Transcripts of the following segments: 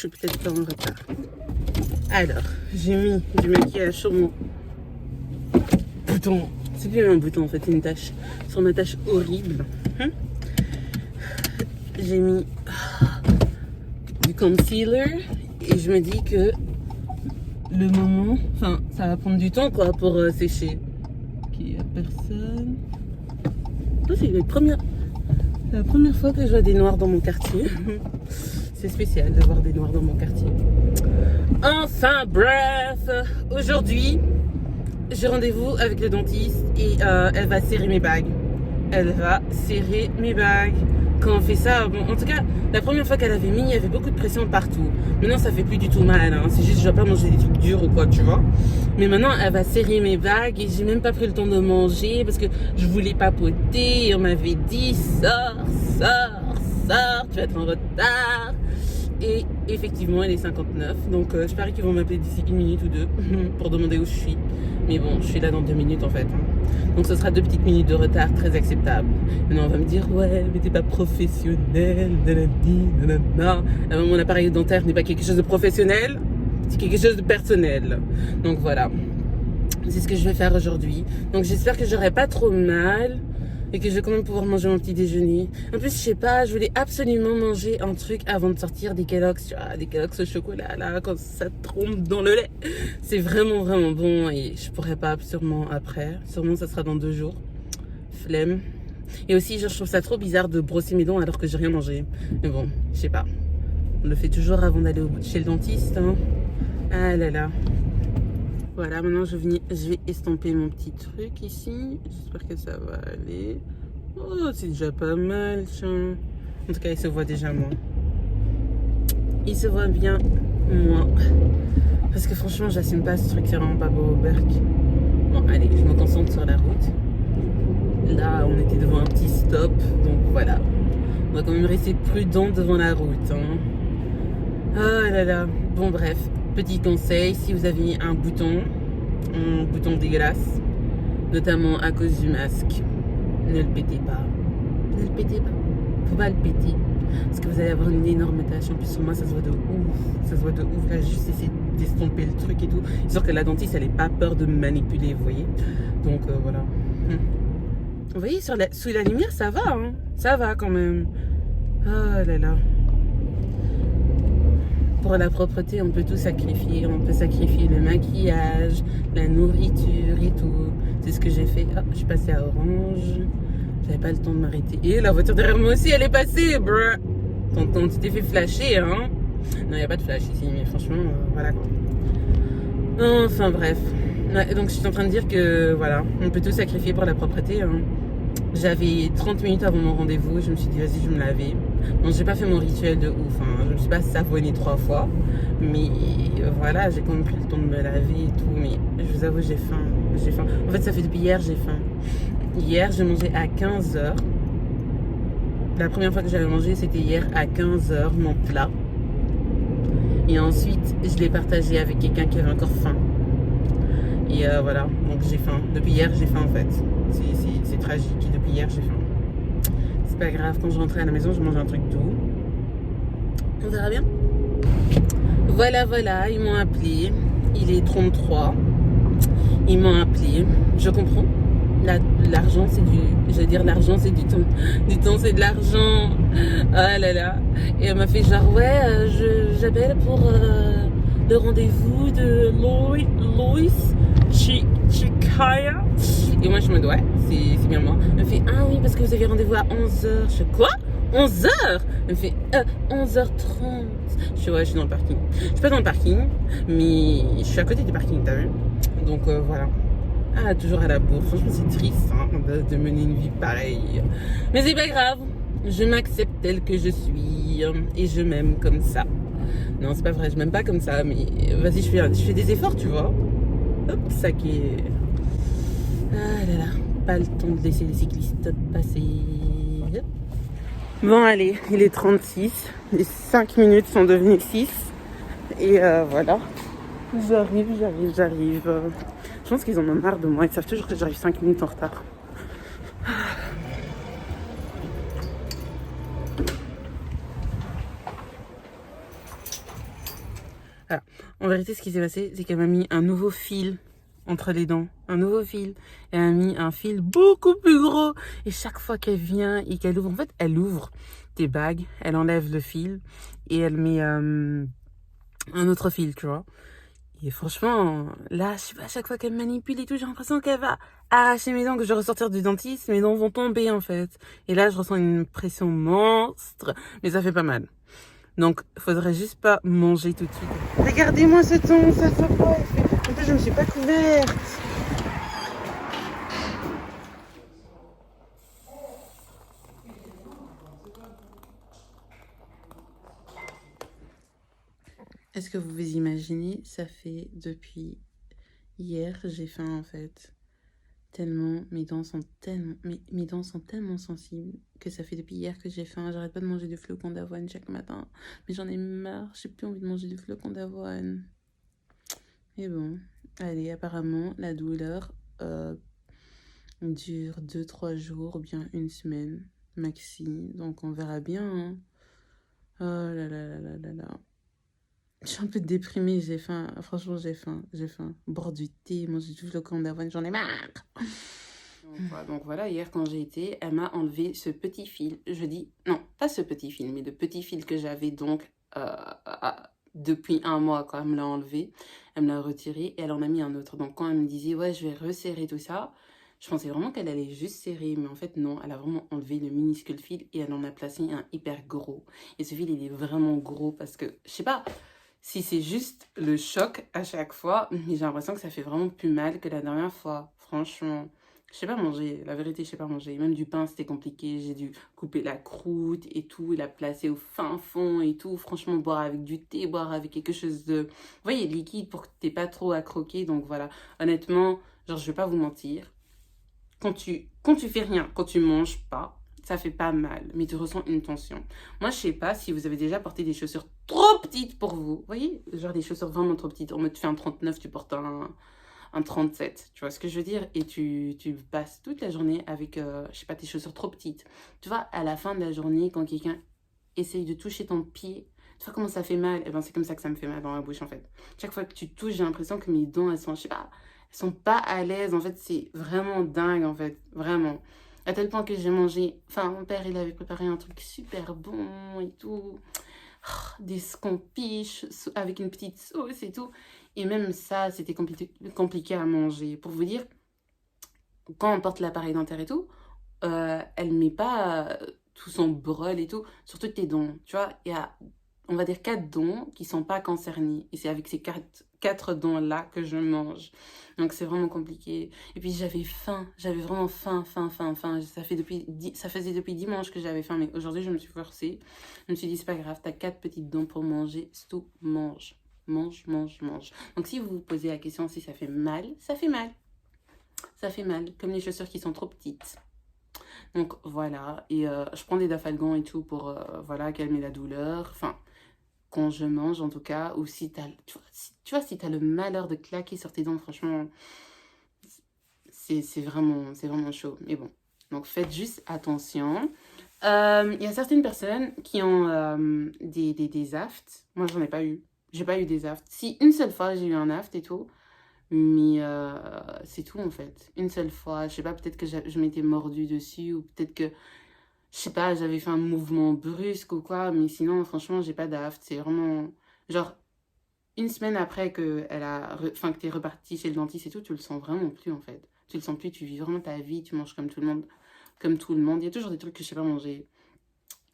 suis peut-être pas en retard. Alors, j'ai mis du maquillage sur mon bouton. C'est plus un bouton en fait, c'est une tache. Sur ma tache horrible. J'ai mis du concealer et je me dis que le moment, enfin ça va prendre du temps quoi pour sécher. Ok, il n'y a personne. Oh, c'est la première fois que je vois des noirs dans mon quartier. C'est spécial de voir des noirs dans mon quartier. Enfin bref, aujourd'hui j'ai rendez-vous avec le dentiste et elle va serrer mes bagues. Elle va serrer mes bagues. Quand on fait ça, bon, en tout cas, la première fois qu'elle avait mis, il y avait beaucoup de pression partout. Maintenant, ça fait plus du tout mal, hein. C'est juste que je dois pas manger des trucs durs ou quoi, tu vois. Mais maintenant, elle va serrer mes bagues et j'ai même pas pris le temps de manger parce que je voulais papoter et on m'avait dit, sors, tu vas être en retard. Et effectivement, elle est 59. Donc, je parie qu'ils vont m'appeler d'ici 1 minute ou 2 pour demander où je suis. Mais bon, je suis là dans 2 minutes en fait. Donc, ce sera 2 petites minutes de retard très acceptable. Maintenant, on va me dire, ouais, mais t'es pas professionnel. Nanana. Mon appareil dentaire n'est pas quelque chose de professionnel. C'est quelque chose de personnel. Donc, voilà. C'est ce que je vais faire aujourd'hui. Donc, j'espère que j'aurai pas trop mal. Et que je vais quand même pouvoir manger mon petit déjeuner. En plus, je sais pas, je voulais absolument manger un truc avant de sortir des Kellogg's. Tu vois, des Kellogg's au chocolat, là, quand ça trompe dans le lait. C'est vraiment, vraiment bon et je pourrais pas sûrement après. Sûrement, ça sera dans 2 jours. Flemme. Et aussi, genre, je trouve ça trop bizarre de brosser mes dents alors que j'ai rien mangé. Mais bon, je sais pas. On le fait toujours avant d'aller chez le dentiste, hein. Ah là là. Voilà, maintenant je vais estomper mon petit truc ici. J'espère que ça va aller. Oh, c'est déjà pas mal, tiens. En tout cas, il se voit déjà moins. Il se voit bien moins. Parce que franchement, j'assume pas ce truc, c'est vraiment pas beau au berk. Bon, allez, je me concentre sur la route. Là, on était devant un petit stop, donc voilà. On va quand même rester prudent devant la route, hein. Oh là là. Bon, bref. Petit conseil, si vous avez un bouton dégueulasse, notamment à cause du masque, ne le pétez pas. Ne le pétez pas. Faut pas le péter. Parce que vous allez avoir une énorme tache. En plus, sur moi, ça se voit de ouf. Ça se voit de ouf. Là, juste essayer d'estomper le truc et tout. C'est sûr que la dentiste, elle n'est pas peur de me manipuler, vous voyez. Donc, voilà. Vous voyez, sous la lumière, ça va, hein. Ça va quand même. Oh là là. Pour la propreté, on peut tout sacrifier. On peut sacrifier le maquillage, la nourriture et tout. C'est ce que j'ai fait. Ah, je suis passée à orange. J'avais pas le temps de m'arrêter. Et la voiture derrière moi aussi, elle est passée, bruh. Tonton, tu t'es fait flasher, hein. Non, il n'y a pas de flash ici, mais franchement, voilà quoi. Enfin, bref. Ouais, donc, je suis en train de dire que, voilà, on peut tout sacrifier pour la propreté, hein. J'avais 30 minutes avant mon rendez-vous, je me suis dit vas-y je vais me laver. Bon, j'ai pas fait mon rituel de ouf, hein. Je me suis pas savonnée 3 fois. Mais voilà, j'ai quand même pris le temps de me laver et tout. Mais je vous avoue, j'ai faim. En fait, ça fait depuis hier, j'ai faim. Hier, j'ai mangé à 15h. La première fois que j'avais mangé, c'était hier à 15h, mon plat. Et ensuite, je l'ai partagé avec quelqu'un qui avait encore faim. Et voilà, donc j'ai faim. Depuis hier, j'ai faim en fait. C'est tragique. Depuis hier, j'ai faim. C'est pas grave, quand je rentrais à la maison, je mange un truc doux. On verra bien. Voilà, ils m'ont appelé. Il est 33. Ils m'ont appelé. Je comprends. L'argent, c'est du... Je veux dire, l'argent, c'est du temps. Du temps, c'est de l'argent. Ah là là. Et elle m'a fait genre, ouais, j'appelle pour le rendez-vous de Loïs Chikaya. Et moi, je me dis, ouais, c'est bien moi. Elle me fait, ah oui, parce que vous avez rendez-vous à 11h. Je fais, quoi 11h? Elle me fait, 11h30. Je fais, ouais, je suis dans le parking. Je suis pas dans le parking, mais je suis à côté du parking, t'as vu? Donc, voilà. Ah, toujours à la bourre. Franchement, c'est triste hein, de mener une vie pareille. Mais c'est pas grave. Je m'accepte telle que je suis. Et je m'aime comme ça. Non, c'est pas vrai, je m'aime pas comme ça. Mais vas-y, je fais des efforts, tu vois. Hop, ça qui est... Ah là là, pas le temps de laisser les cyclistes passer. Bon, allez, il est 36. Les 5 minutes sont devenues 6. Et voilà. J'arrive. Je pense qu'ils en ont marre de moi. Ils savent toujours que j'arrive 5 minutes en retard. En vérité, ce qui s'est passé, c'est qu'elle m'a mis un nouveau fil entre les dents. Un nouveau fil. Elle a mis un fil beaucoup plus gros. Et chaque fois qu'elle vient et qu'elle ouvre, en fait, elle ouvre tes bagues, elle enlève le fil et elle met un autre fil, tu vois. Et franchement, là, je sais pas, à chaque fois qu'elle me manipule et tout, j'ai l'impression qu'elle va arracher mes dents, que je vais ressortir du dentiste, mes dents vont tomber en fait. Et là, je ressens une pression monstre, mais ça fait pas mal. Donc, faudrait juste pas manger tout de suite. Regardez-moi ce temps, ça fait pas. En plus, je me suis pas couverte. Est-ce que vous vous imaginez, ça fait depuis hier, j'ai faim en fait. Tellement, mes dents sont tellement sensibles que ça fait depuis hier que j'ai faim. J'arrête pas de manger du flocons d'avoine chaque matin. Mais j'en ai marre, j'ai plus envie de manger du flocon d'avoine. Mais bon, allez, apparemment, la douleur dure 2-3 jours ou bien une semaine maxi. Donc on verra bien. Hein. Oh là là là là là là. Je suis un peu déprimée, j'ai faim. Franchement, j'ai faim, j'ai faim. Boire du thé, manger du flocon d'avoine, j'en ai marre. Donc voilà, hier quand j'ai été, elle m'a enlevé ce petit fil. Je dis, non, pas ce petit fil, mais le petit fil que j'avais donc depuis un mois quand elle me l'a enlevé. Elle me l'a retiré et elle en a mis un autre. Donc quand elle me disait, ouais, je vais resserrer tout ça, je pensais vraiment qu'elle allait juste serrer. Mais en fait, non, elle a vraiment enlevé le minuscule fil et elle en a placé un hyper gros. Et ce fil, il est vraiment gros parce que, je sais pas si c'est juste le choc à chaque fois, mais j'ai l'impression que ça fait vraiment plus mal que la dernière fois, franchement. Je sais pas manger, la vérité, je sais pas manger. Même du pain, c'était compliqué. J'ai dû couper la croûte et tout, la placer au fin fond et tout. Franchement, boire avec du thé, boire avec quelque chose de, vous voyez, liquide pour que t'aies pas trop à croquer. Donc voilà, honnêtement, genre, je vais pas vous mentir. Quand tu fais rien, quand tu manges pas, ça fait pas mal, mais tu ressens une tension. Moi, je sais pas si vous avez déjà porté des chaussures trop petites pour vous. Vous voyez, genre des chaussures vraiment trop petites. En mode, tu fais un 39, tu portes un 37, tu vois ce que je veux dire? Et tu passes toute la journée avec, je sais pas, tes chaussures trop petites. Tu vois, à la fin de la journée, quand quelqu'un essaye de toucher ton pied, tu vois comment ça fait mal? Et ben c'est comme ça que ça me fait mal dans la bouche en fait. Chaque fois que tu touches, j'ai l'impression que mes dents, elles sont, je sais pas, elles sont pas à l'aise. En fait, c'est vraiment dingue en fait, vraiment. À tel point que j'ai mangé, enfin mon père il avait préparé un truc super bon et tout. Des scampiches avec une petite sauce et tout. Et même ça, c'était compliqué à manger. Pour vous dire, quand on porte l'appareil dentaire et tout, elle met pas tout son brol et tout sur toutes tes dents. Tu vois, il y a, on va dire, 4 dents qui sont pas concernées. Et c'est avec ces quatre dents-là que je mange. Donc c'est vraiment compliqué. Et puis j'avais faim. J'avais vraiment faim. Ça faisait depuis dimanche que j'avais faim. Mais aujourd'hui, je me suis forcée. Je me suis dit, c'est pas grave, t'as 4 petites dents pour manger. C'est tout, mange. Mange, mange, mange. Donc si vous vous posez la question si ça fait mal, ça fait mal. Ça fait mal, comme les chaussures qui sont trop petites. Donc voilà, et je prends des dafalgan et tout pour voilà, calmer la douleur. Enfin, quand je mange en tout cas, ou si t'as, si t'as le malheur de claquer sur tes dents, franchement, c'est vraiment chaud. Mais bon, donc faites juste attention. Il y a certaines personnes qui ont des aftes. Moi, j'en ai pas eu. J'ai pas eu des aftes. Si, une seule fois, j'ai eu un aft et tout. Mais c'est tout en fait. Une seule fois, je sais pas, peut-être que je m'étais mordue dessus ou peut-être que, je sais pas, j'avais fait un mouvement brusque ou quoi. Mais sinon, franchement, j'ai pas d'aft. C'est vraiment, genre, une semaine après que, enfin, que t'es reparti chez le dentiste et tout, tu le sens vraiment plus en fait. Tu le sens plus, tu vis vraiment ta vie, tu manges comme tout le monde. Comme tout le monde. Il y a toujours des trucs que je sais pas manger.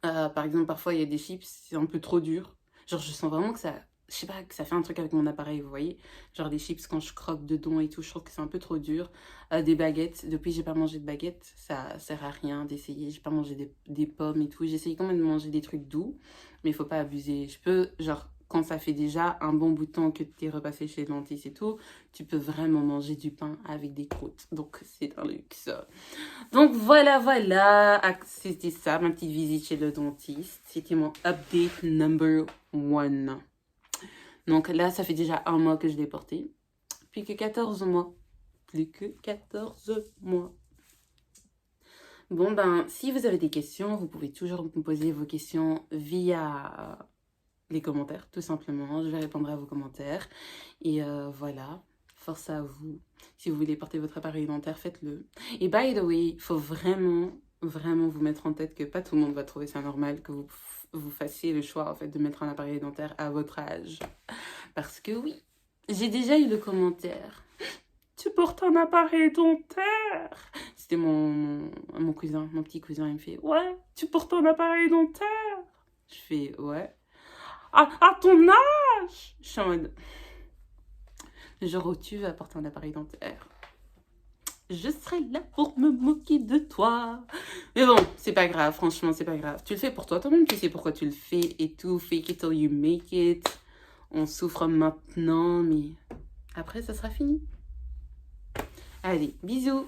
Par exemple, parfois, il y a des chips, c'est un peu trop dur. Genre, je sens vraiment que ça, je sais pas, que ça fait un truc avec mon appareil, vous voyez. Genre, des chips, quand je croque dedans et tout, je trouve que c'est un peu trop dur. Des baguettes, depuis, j'ai pas mangé de baguettes. Ça sert à rien d'essayer. J'ai pas mangé des pommes et tout. J'essaye quand même de manger des trucs doux, mais il faut pas abuser. Je peux, genre, quand ça fait déjà un bon bout de temps que t'es repassé chez le dentiste et tout, tu peux vraiment manger du pain avec des croûtes. Donc, c'est un luxe. Donc voilà, c'était ça, ma petite visite chez le dentiste. C'était mon update number 1. Donc là, ça fait déjà un mois que je l'ai porté. Plus que 14 mois. Plus que 14 mois. Bon ben, si vous avez des questions, vous pouvez toujours me poser vos questions via les commentaires, tout simplement. Je vais répondre à vos commentaires. Et voilà, force à vous. Si vous voulez porter votre appareil dentaire, faites-le. Et by the way, il faut vraiment, vraiment vous mettre en tête que pas tout le monde va trouver ça normal que vous fassiez le choix en fait de mettre un appareil dentaire à votre âge. Parce que oui, j'ai déjà eu le commentaire. Tu portes un appareil dentaire? C'était mon cousin, mon petit cousin, il me fait ouais, tu portes un appareil dentaire? Je fais ouais. À ton âge? Je suis en mode genre où tu vas porter un appareil dentaire. Je serai là pour me moquer de toi. Mais bon, c'est pas grave, franchement, c'est pas grave. Tu le fais pour toi, toi-même, tu sais pourquoi tu le fais et tout. Fake it till you make it. On souffre maintenant, mais après, ça sera fini. Allez, bisous.